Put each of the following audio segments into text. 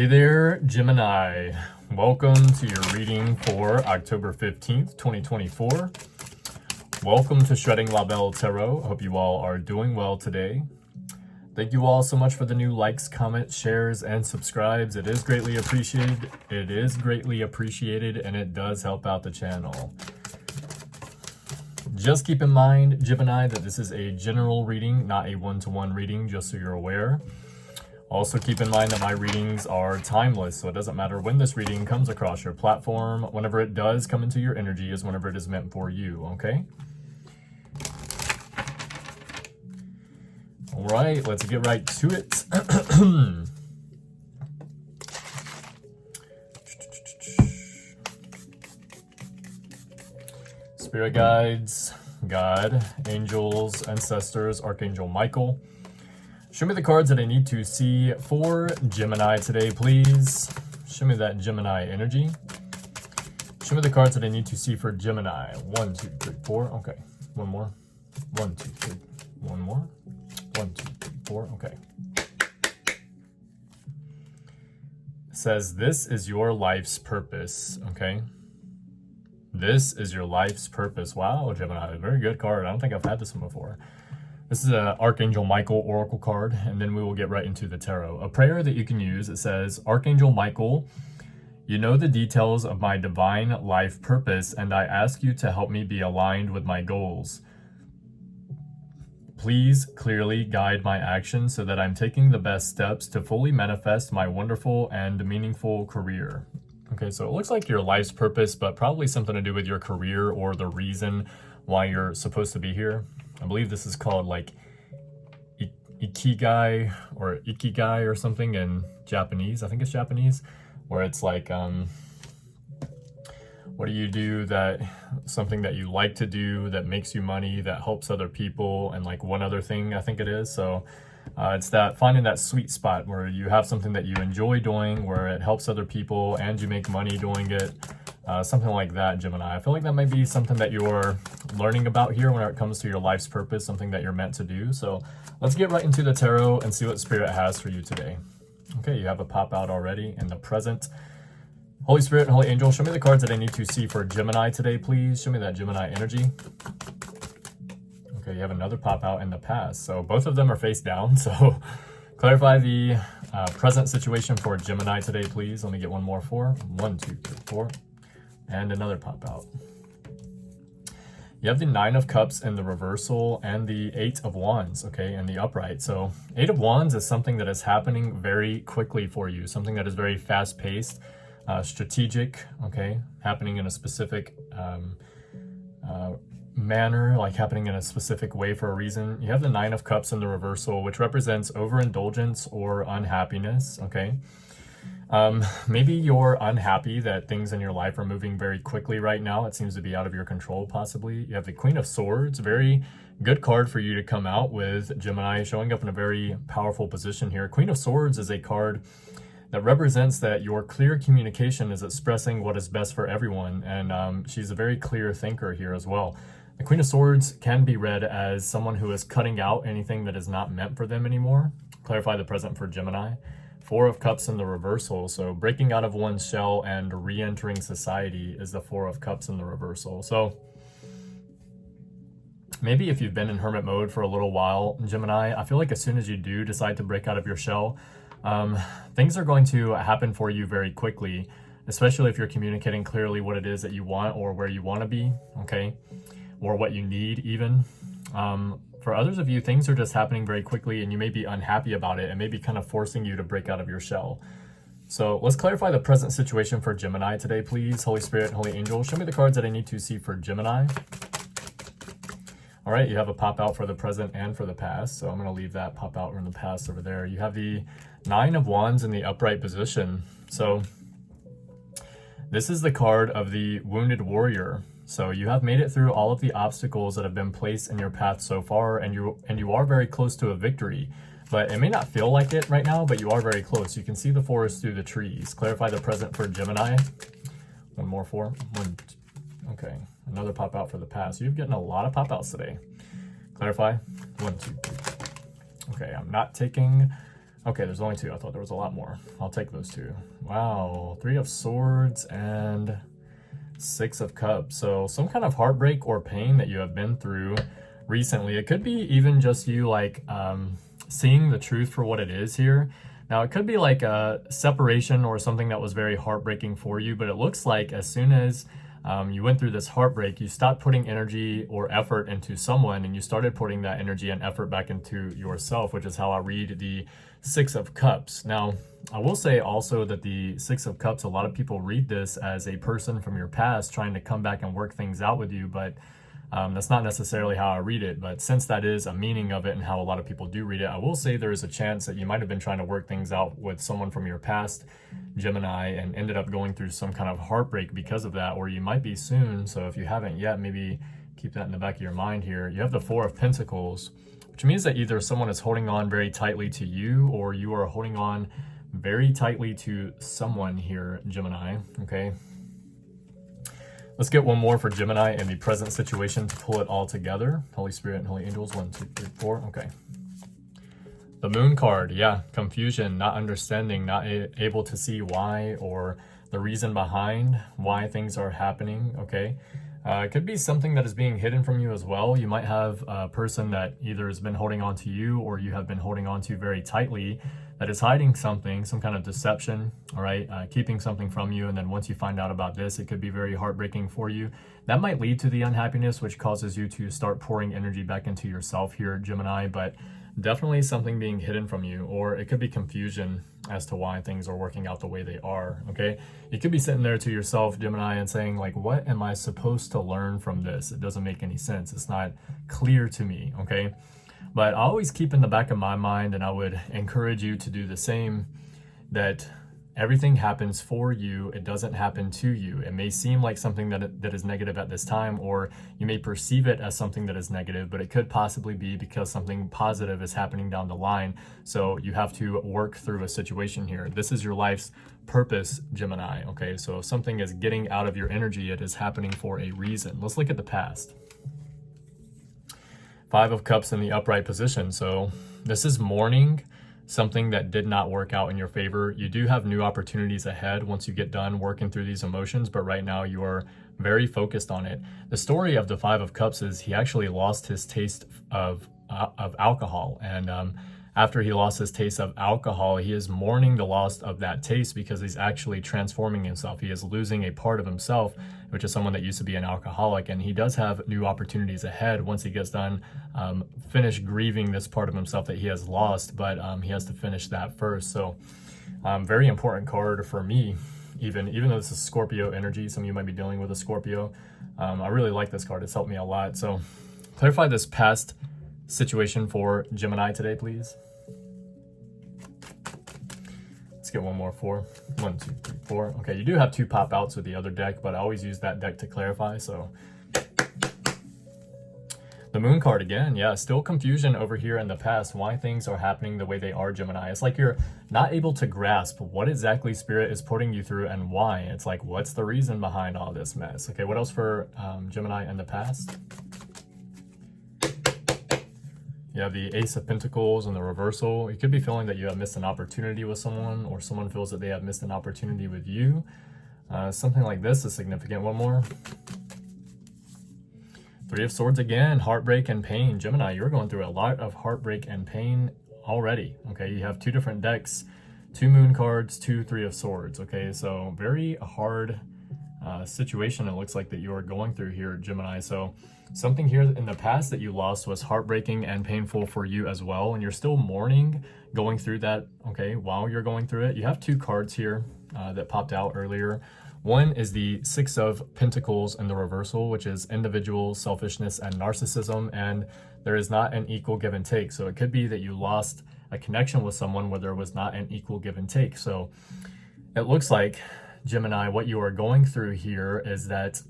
Hey there, Gemini. Welcome to your reading for October 15th, 2024. Welcome to ShreddingLaVeilTarot. I hope you all are doing well today. Thank you all so much for the new likes, comments, shares, and subscribes. It is greatly appreciated. And it does help out the channel. Just keep in mind, Gemini, that this is a general reading, not a one-to-one reading, just so you're aware. Also keep in mind that my readings are timeless, so it doesn't matter when this reading comes across your platform. Whenever it does come into your energy is whenever it is meant for you, okay? All right, let's get right to it. Spirit guides, God, angels, ancestors, Archangel Michael. Show me the cards that I need to see for Gemini today, please. Show me that Gemini energy. Show me the cards that I need to see for Gemini. 1, 2, 3, 4. Okay. One more. 1, 2, 3. One more. 1, 2, 3, 4. Okay. It says, this is your life's purpose. Okay. This is your life's purpose. Wow, Gemini. Very good card. I don't think I've had this one before. This is an Archangel Michael Oracle card, and then we will get right into the tarot. A prayer that you can use, it says, Archangel Michael, you know the details of my divine life purpose, and I ask you to help me be aligned with my goals. Please clearly guide my actions so that I'm taking the best steps to fully manifest my wonderful and meaningful career. Okay, so it looks like your life's purpose, but probably something to do with your career or the reason why you're supposed to be here. I believe this is called like ikigai or ikigai or something in Japanese. I think it's Japanese, where it's like, what do you do that, something that you like to do that makes you money, that helps other people, and like one other thing I think it is. So it's that finding that sweet spot where you have something that you enjoy doing, where it helps other people and you make money doing it. Something like that, Gemini. I feel like that might be something that you're learning about here when it comes to your life's purpose, something that you're meant to do. So let's get right into the tarot and see what Spirit has for you today. Okay, you have a pop out already in the present. Holy Spirit and Holy Angel, show me the cards that I need to see for Gemini today, please. Show me that Gemini energy. Okay, you have another pop out in the past. So both of them are face down. So clarify the present situation for Gemini today, please. Let me get one more for 1, 2, 3, 4. And another pop out. You have the 9 of Cups in the reversal and the 8 of Wands, okay, in the upright. So 8 of Wands is something that is happening very quickly for you, something that is very fast-paced, strategic, okay, happening in a specific manner, like happening in a specific way for a reason. You have the 9 of Cups in the reversal, which represents overindulgence or unhappiness, okay? Maybe you're unhappy that things in your life are moving very quickly right now. It seems to be out of your control, possibly. You have the Queen of Swords, very good card for you to come out with, Gemini, showing up in a very powerful position here. Queen of Swords is a card that represents that your clear communication is expressing what is best for everyone, and she's a very clear thinker here as well. The Queen of Swords can be read as someone who is cutting out anything that is not meant for them anymore. Clarify the present for Gemini. 4 of Cups in the reversal, so breaking out of one's shell and re-entering society is the 4 of Cups in the reversal. So maybe if you've been in hermit mode for a little while, Gemini, I feel like as soon as you do decide to break out of your shell, things are going to happen for you very quickly, especially if you're communicating clearly what it is that you want or where you want to be, okay, or what you need even. For others of you, things are just happening very quickly and you may be unhappy about it and maybe kind of forcing you to break out of your shell. So let's clarify the present situation for Gemini today, please. Holy Spirit and Holy Angel, show me the cards that I need to see for Gemini. All right, you have a pop out for the present and for the past. So I'm going to leave that pop out in the past over there. You have the 9 of Wands in the upright position. So this is the card of the wounded warrior. So you have made it through all of the obstacles that have been placed in your path so far, and you are very close to a victory. But it may not feel like it right now, but you are very close. You can see the forest through the trees. Clarify the present for Gemini. One more 4. Okay, another pop out for the past. You've gotten a lot of pop outs today. Clarify. 1, 2, 3. Okay, I'm not taking Okay, there's only 2. I thought there was a lot more. I'll take those 2. Wow, 3 of Swords and 6 of Cups. So some kind of heartbreak or pain that you have been through recently. It could be even just you like seeing the truth for what it is here. Now it could be like a separation or something that was very heartbreaking for you, but it looks like as soon as you went through this heartbreak, you stopped putting energy or effort into someone and you started putting that energy and effort back into yourself, which is how I read the 6 of Cups. Now, I will say also that the 6 of Cups, a lot of people read this as a person from your past trying to come back and work things out with you, but that's not necessarily how I read it. But since that is a meaning of it and how a lot of people do read it, I will say there is a chance that you might have been trying to work things out with someone from your past, Gemini, and ended up going through some kind of heartbreak because of that, or you might be soon. So if you haven't yet, maybe keep that in the back of your mind here. You have the 4 of Pentacles, which means that either someone is holding on very tightly to you or you are holding on very tightly to someone here, Gemini, okay? Let's get one more for Gemini in the present situation to pull it all together. Holy Spirit and Holy Angels, 1, 2, 3, 4, okay. The Moon card, yeah, confusion, not understanding, not able to see why or the reason behind why things are happening, okay? It could be something that is being hidden from you as well. You might have a person that either has been holding on to you or you have been holding on to very tightly that is hiding something, some kind of deception, all right, keeping something from you. And then once you find out about this, it could be very heartbreaking for you. That might lead to the unhappiness, which causes you to start pouring energy back into yourself here, Gemini, but definitely something being hidden from you, or it could be confusion as to why things are working out the way they are, okay? You could be sitting there to yourself, Gemini, and saying like, what am I supposed to learn from this? It doesn't make any sense. It's not clear to me, okay? But I always keep in the back of my mind, and I would encourage you to do the same, that everything happens for you. It doesn't happen to you. It may seem like something that is negative at this time, or you may perceive it as something that is negative, but it could possibly be because something positive is happening down the line. So you have to work through a situation here. This is your life's purpose, Gemini, okay? So if something is getting out of your energy, it is happening for a reason. Let's look at the past. 5 of Cups in the upright position. So this is mourning something that did not work out in your favor. You do have new opportunities ahead once you get done working through these emotions, but right now you are very focused on it. The story of the 5 of Cups is he actually lost his taste of alcohol, and after he lost his taste of alcohol, he is mourning the loss of that taste because he's actually transforming himself. He is losing a part of himself, which is someone that used to be an alcoholic, and he does have new opportunities ahead once he gets done, finish grieving this part of himself that he has lost, but he has to finish that first. So very important card for me, even though this is Scorpio energy. Some of you might be dealing with a Scorpio. I really like this card. It's helped me a lot. So clarify this past situation for Gemini today, please. Let's get one more 4. 1, 2, 3, 4. Okay, you do have 2 pop outs with the other deck, but I always use that deck to clarify. So the Moon card again, yeah, still confusion over here in the past, why things are happening the way they are, Gemini. It's like you're not able to grasp what exactly Spirit is putting you through and why. It's like, what's the reason behind all this mess? Okay, what else for Gemini in the past? You have the Ace of Pentacles and the reversal. You could be feeling that you have missed an opportunity with someone, or someone feels that they have missed an opportunity with you. Something like this is significant. One more. 3 of Swords again, heartbreak and pain. Gemini, you're going through a lot of heartbreak and pain already. Okay, you have 2 different decks, 2 Moon cards, 2 3 of Swords. Okay, so very hard situation it looks like that you are going through here, Gemini. So something here in the past that you lost was heartbreaking and painful for you as well, and you're still mourning, going through that, okay, while you're going through it. You have 2 cards here that popped out earlier. One is the 6 of Pentacles in the reversal, which is individual selfishness and narcissism, and there is not an equal give and take. So it could be that you lost a connection with someone where there was not an equal give and take. So it looks like, Gemini, what you are going through here is that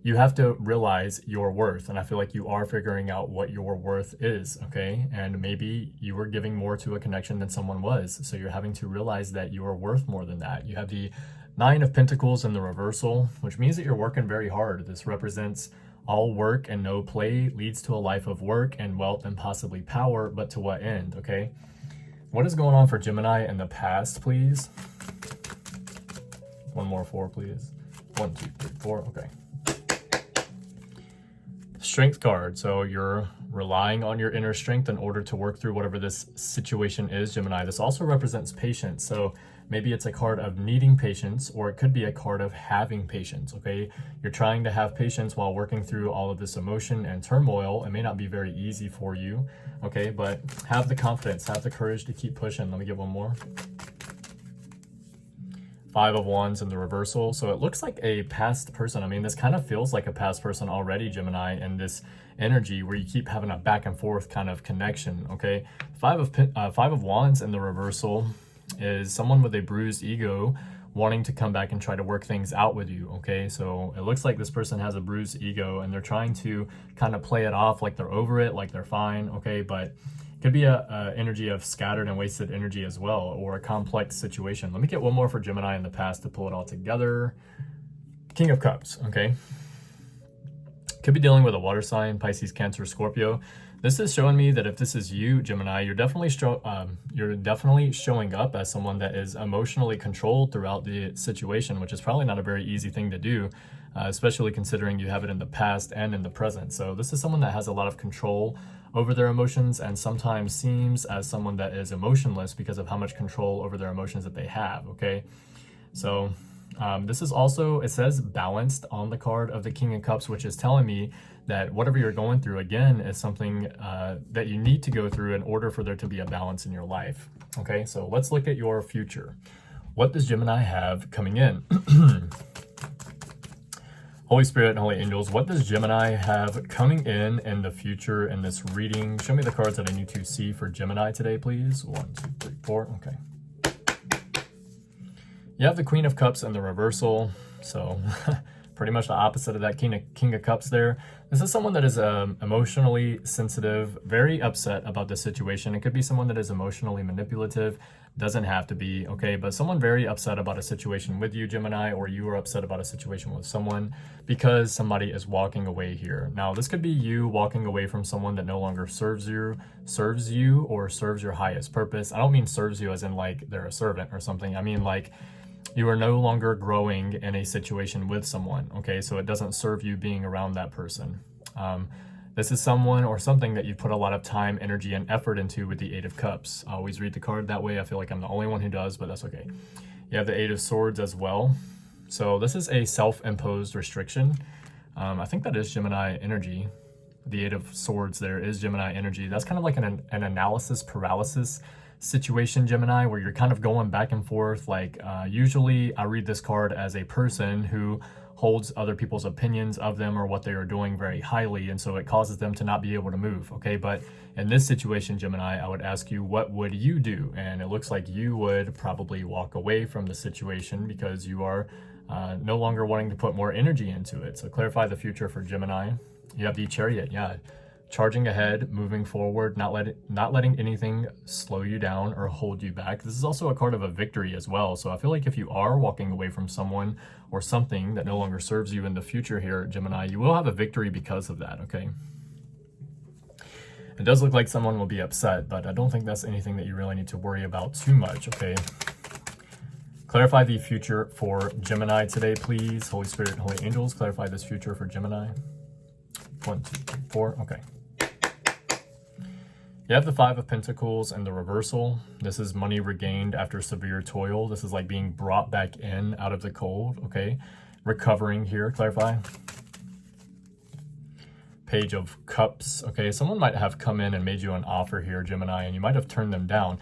you have to realize your worth, and I feel like you are figuring out what your worth is, okay? And maybe you were giving more to a connection than someone was, so you're having to realize that you are worth more than that. You have the 9 of Pentacles in the reversal, which means that you're working very hard. This represents All work and no play leads to a life of work and wealth and possibly power, but to what end, okay? What is going on for Gemini in the past, please? One more 4, please. 1, 2, 3, 4, okay. Strength card, so you're relying on your inner strength in order to work through whatever this situation is, Gemini. This also represents patience, so maybe it's a card of needing patience, or it could be a card of having patience, okay? You're trying to have patience while working through all of this emotion and turmoil. It may not be very easy for you, okay? But have the confidence, have the courage to keep pushing. Let me get one more. 5 of Wands in the reversal. So it looks like a past person. I mean, this kind of feels like a past person already, Gemini, and this energy where you keep having a back and forth kind of connection, okay? 5 of Wands in the reversal is someone with a bruised ego wanting to come back and try to work things out with you, okay? So it looks like this person has a bruised ego and they're trying to kind of play it off like they're over it, like they're fine, okay? But could be a energy of scattered and wasted energy as well, or a complex situation. Let me get one more for Gemini in the past to pull it all together. King of Cups, okay? Could be dealing with a water sign, Pisces, Cancer, Scorpio. This is showing me that if this is you, Gemini, you're definitely showing up as someone that is emotionally controlled throughout the situation, which is probably not a very easy thing to do, especially considering you have it in the past and in the present. So this is someone that has a lot of control over their emotions and sometimes seems as someone that is emotionless because of how much control over their emotions that they have, okay? So this is also, it says balanced on the card of the King of Cups, which is telling me that whatever you're going through, again, is something that you need to go through in order for there to be a balance in your life, okay? So let's look at your future. What does Gemini have coming in? Holy Spirit and Holy Angels, what does Gemini have coming in the future in this reading? Show me the cards that I need to see for Gemini today, please. 1, 2, 3, 4, okay. You have the Queen of Cups in the reversal, so pretty much the opposite of that King of Cups there. This is someone that is emotionally sensitive, very upset about the situation. It could be someone that is emotionally manipulative, doesn't have to be, okay? But someone very upset about a situation with you, Gemini, or you are upset about a situation with someone because somebody is walking away here. Now, this could be you walking away from someone that no longer serves you or serves your highest purpose. I don't mean serves you as in like they're a servant or something. I mean like you are no longer growing in a situation with someone, okay? So it doesn't serve you being around that person. This is someone or something that you put a lot of time, energy, and effort into with the 8 of Cups. I always read the card that way. I feel like I'm the only one who does, but that's okay. You have the 8 of Swords as well. So this is a self-imposed restriction. I think that is Gemini energy. The 8 of Swords there is Gemini energy. That's kind of like an analysis paralysis situation, Gemini, where you're kind of going back and forth. Like usually I read this card as a person who holds other people's opinions of them or what they are doing very highly, and so it causes them to not be able to move, okay? But in this situation, Gemini, I would ask you, what would you do? And it looks like you would probably walk away from the situation because you are no longer wanting to put more energy into it. So clarify the future for Gemini. You have the Chariot, yeah. Charging ahead, moving forward, not letting anything slow you down or hold you back. This is also a card of a victory as well. So I feel like if you are walking away from someone or something that no longer serves you in the future here, Gemini, you will have a victory because of that, okay? It does look like someone will be upset, but I don't think that's anything that you really need to worry about too much, okay? Clarify the future for Gemini today, please. Holy Spirit and Holy Angels, clarify this future for Gemini. 1, 2, 3, 4, okay. You have the 5 of Pentacles in the reversal. This is money regained after severe toil. This is like being brought back in out of the cold, okay? Recovering here, clarify. Page of Cups, okay? Someone might have come in and made you an offer here, Gemini, and you might have turned them down.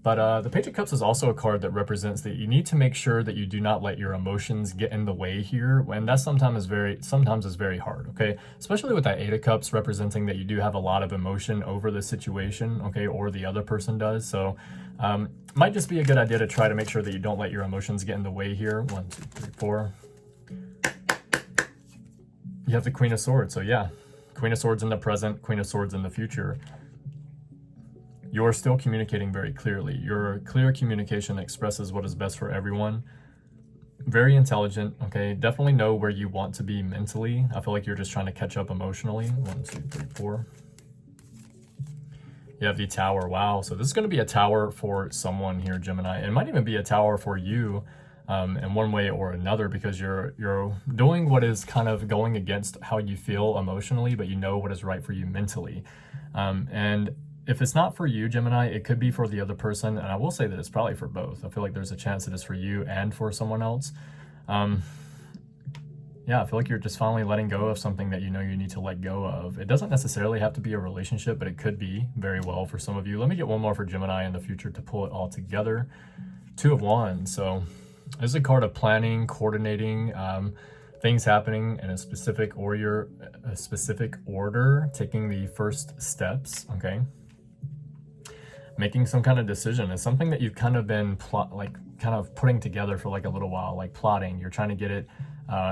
But the Page of Cups is also a card that represents that you need to make sure that you do not let your emotions get in the way here, and that sometimes is very hard, okay? Especially with that 8 of Cups representing that you do have a lot of emotion over the situation, okay, or the other person does. So might just be a good idea to try to make sure that you don't let your emotions get in the way here. 1, 2, 3, 4. You have the Queen of Swords, so yeah, Queen of Swords in the present, Queen of Swords in the future. You're still communicating very clearly. Your clear communication expresses what is best for everyone. Very intelligent, okay? Definitely know where you want to be mentally. I feel like you're just trying to catch up emotionally. 1, 2, 3, 4. You have the tower. Wow. So this is going to be a tower for someone here, Gemini. It might even be a tower for you in one way or another, because you're doing what is kind of going against how you feel emotionally, but you know what is right for you mentally. And if it's not for you, Gemini, it could be for the other person. And I will say that it's probably for both. I feel like there's a chance that it's for you and for someone else. Yeah, I feel like you're just finally letting go of something that you know you need to let go of. It doesn't necessarily have to be a relationship, but it could be very well for some of you. Let me get one more for Gemini in the future to pull it all together. 2 of Wands. So this is a card of planning, coordinating, things happening in a specific order, taking the first steps, okay? Making some kind of decision. It's something that you've kind of been kind of putting together for like a little while, like plotting. You're trying to get it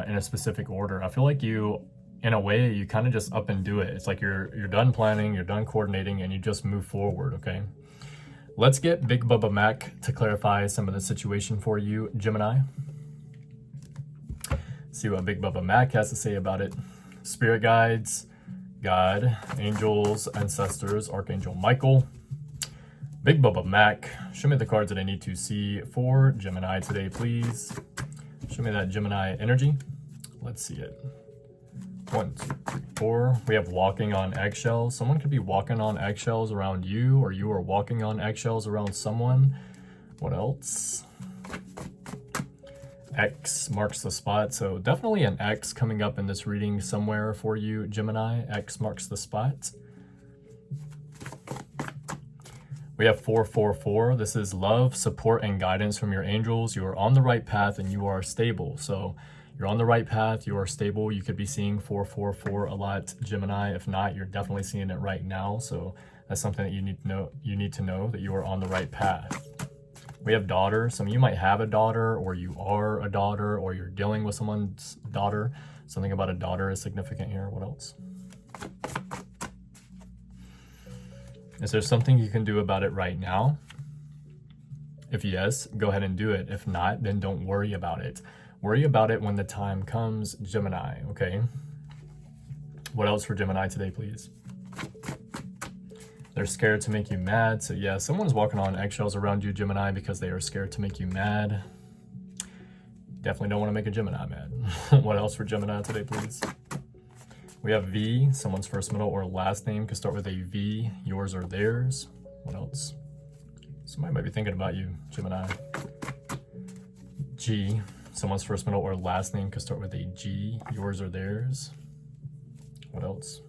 in a specific order. I feel like you, in a way, you kind of just up and do it. It's like you're done planning, you're done coordinating, and you just move forward, okay? Let's get Big Bubba Mac to clarify some of the situation for you, Gemini. See what Big Bubba Mac has to say about it. Spirit guides, God, angels, ancestors, Archangel Michael. Big Bubba Mac, show me the cards that I need to see for Gemini today, please. Show me that Gemini energy. Let's see it. 1, 2, 3, 4. We have walking on eggshells. Someone could be walking on eggshells around you, or you are walking on eggshells around someone. What else? X marks the spot. So definitely an X coming up in this reading somewhere for you, Gemini. X marks the spot. We have 444. This is love, support, and guidance from your angels. You are on the right path and you are stable. So you're on the right path, you are stable. You could be seeing 444 a lot, Gemini. If not, you're definitely seeing it right now. So that's something that you need to know. You need to know that you are on the right path. We have daughter. Some of you might have a daughter, or you are a daughter, or you're dealing with someone's daughter. Something about a daughter is significant here. What else? Is there something you can do about it right now? If yes, go ahead and do it. If not, then don't worry about it. Worry about it when the time comes, Gemini, okay? What else for Gemini today, please? They're scared to make you mad. So yeah, someone's walking on eggshells around you, Gemini, because they are scared to make you mad. Definitely don't want to make a Gemini mad. What else for Gemini today, please? We have V, someone's first, middle, or last name could start with a V, yours or theirs. What else? Somebody might be thinking about you, Gemini. G, someone's first, middle, or last name could start with a G, yours or theirs. What else?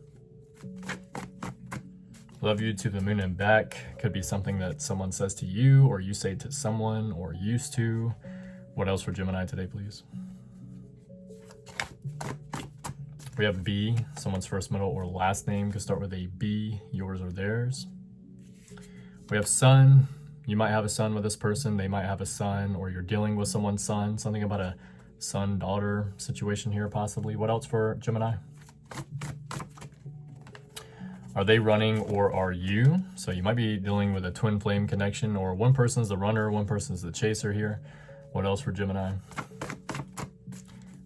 Love you to the moon and back could be something that someone says to you, or you say to someone, or used to. What else for Gemini today, please? We have B, someone's first, middle, or last name could start with a B, yours or theirs. We have son. You might have a son with this person. They might have a son, or you're dealing with someone's son. Something about a son-daughter situation here, possibly. What else for Gemini? Are they running, or are you? So you might be dealing with a twin flame connection, or one person's the runner, one person's the chaser here. What else for Gemini?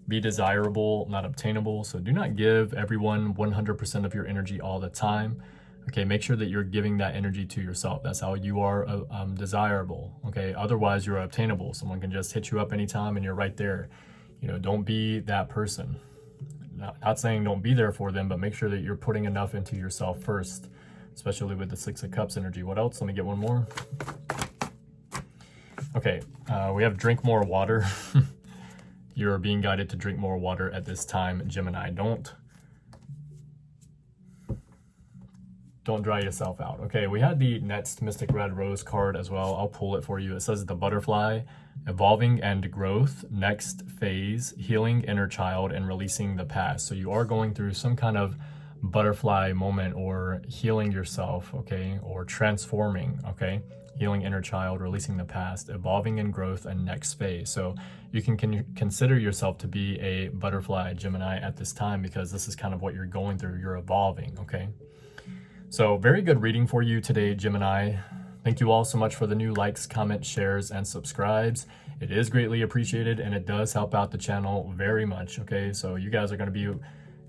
Be desirable, not obtainable. So do not give everyone 100% of your energy all the time. Okay, make sure that you're giving that energy to yourself. That's how you are desirable. Okay, otherwise you're obtainable. Someone can just hit you up anytime and you're right there. You know, don't be that person. Not saying don't be there for them, but make sure that you're putting enough into yourself first, especially with the 6 of Cups energy. What else? Let me get one more. Okay, we have drink more water. You're being guided to drink more water at this time, Gemini. Don't dry yourself out. Okay, we had the next Mystic Red Rose card as well. I'll pull it for you. It says the butterfly, evolving and growth, next phase, healing inner child, and releasing the past. So you are going through some kind of butterfly moment, or healing yourself, okay, or transforming, okay? Healing inner child, releasing the past, evolving in growth, and next phase. So you can consider yourself to be a butterfly, Gemini, at this time, because this is kind of what you're going through. You're evolving, okay? So very good reading for you today, Gemini. Thank you all so much for the new likes, comments, shares, and subscribes. It is greatly appreciated, and it does help out the channel very much, okay? So you guys are going to be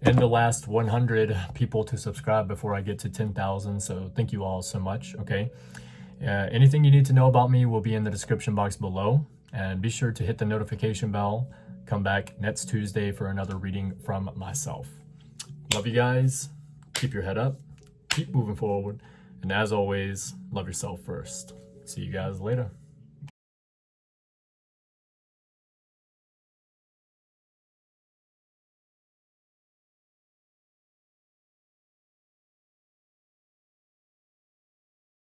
in the last 100 people to subscribe before I get to 10,000, so thank you all so much, okay? Anything you need to know about me will be in the description box below, and be sure to hit the notification bell. Come back next Tuesday for another reading from myself. Love you guys. Keep your head up. Keep moving forward. And as always, love yourself first. See you guys later.